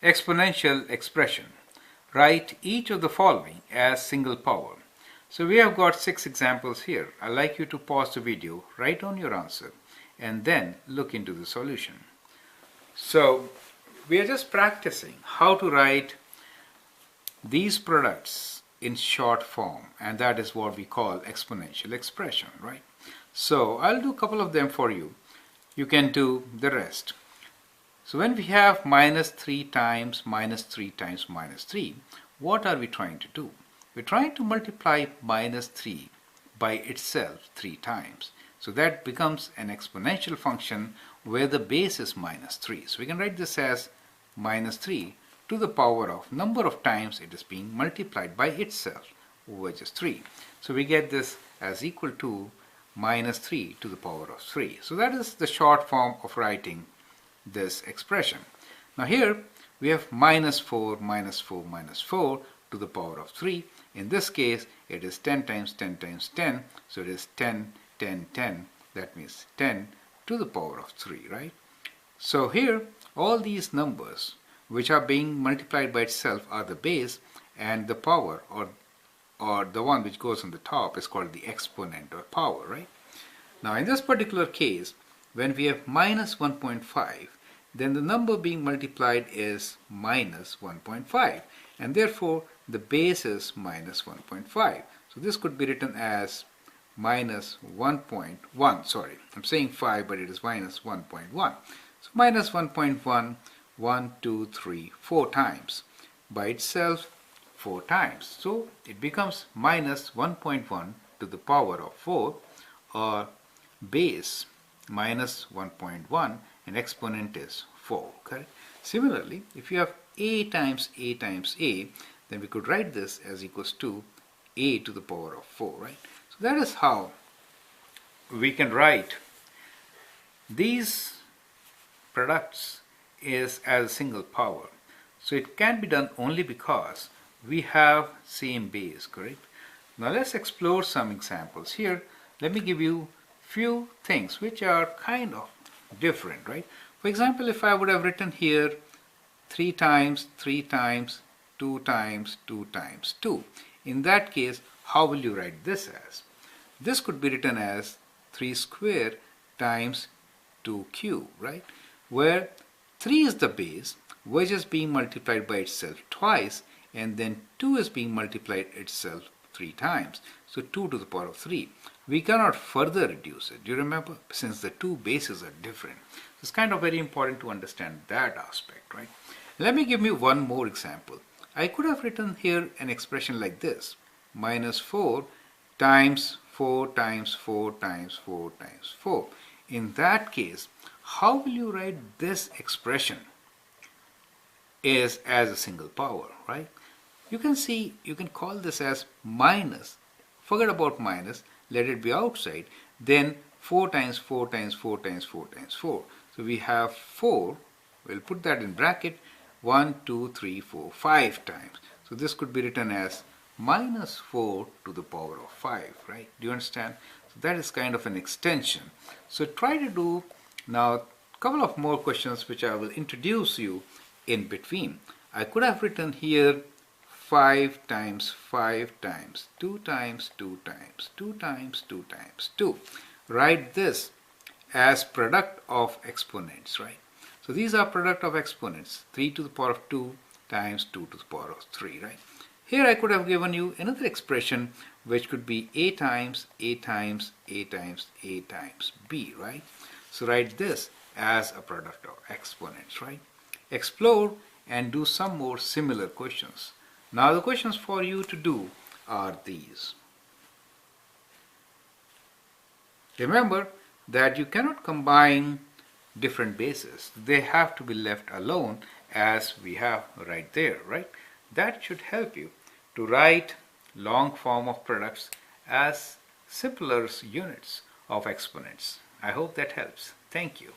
Exponential expression. Write each of the following as single power. So we have got 6 examples here. I'd like you to pause the video, write down your answer, and then look into the solution. So we are just practicing how to write these products in short form, and that is what we call exponential expression, right? So I'll do a couple of them for you. You can do the rest. So when we have minus 3 times minus 3 times minus 3, what are we trying to do? We're trying to multiply minus 3 by itself 3 times. So that becomes an exponential function where the base is minus 3. So we can write this as minus 3 to the power of number of times it is being multiplied by itself, which is 3. So we get this as equal to minus 3 to the power of 3. So that is the short form of writing this expression. Now here we have minus 4 minus 4 minus 4 to the power of 3. In this case it is 10 times 10 times 10, so it is 10 10 10, that means 10 to the power of 3, right? So here all these numbers which are being multiplied by itself are the base, and the power or the one which goes on the top is called the exponent or power, right? Now in this particular case, when we have minus 1.5, then the number being multiplied is minus 1.5, and therefore the base is minus 1.5. So this could be written as minus 1.1, sorry, I'm saying 5, but it is minus 1.1. So minus 1.1, 1, 2, 3, 4 times. By itself, 4 times. So it becomes minus 1.1 to the power of 4, or base minus 1.1, and exponent is 4. Correct? Similarly, if you have a times a times a, then we could write this as equals to a to the power of 4, right? So that is how we can write these products is as a single power. So it can be done only because we have same base, correct? Now let's explore some examples here. Let me give you few things which are kind of different, right? For example, if I would have written here 3 times 3 times 2 times 2 times 2, in that case, how will you write this as? This could be written as 3 square times 2 cube, right? Where 3 is the base, which is being multiplied by itself twice, and then 2 is being multiplied itself 3 times. So 2 to the power of 3. We cannot further reduce it. Do you remember? Since the two bases are different. It's kind of very important to understand that aspect, right? Let me give you one more example. I could have written here an expression like this. Minus 4 times 4 times 4 times 4 times 4. In that case, how will you write this expression is as a single power, right? You can see, you can call this as minus. Forget about minus, let it be outside. Then 4 times 4 times 4 times 4 times 4. So we have 4, we'll put that in bracket, 1, 2, 3, 4, 5 times. So this could be written as minus 4 to the power of 5, right? Do you understand? So that is kind of an extension. So try to do now a couple of more questions which I will introduce you in between. I could have written here 5 times 5 times 2 times 2 times 2 times 2 times 2. Write this as product of exponents, right? So these are product of exponents, 3 to the power of 2 times 2 to the power of 3, right? Here I could have given you another expression which could be a times a times a times a times b, right? So write this as a product of exponents, right? Explore and do some more similar questions. Now the questions for you to do are these. Remember that you cannot combine different bases. They have to be left alone as we have right there, right? That should help you to write long form of products as simpler units of exponents. I hope that helps. Thank you.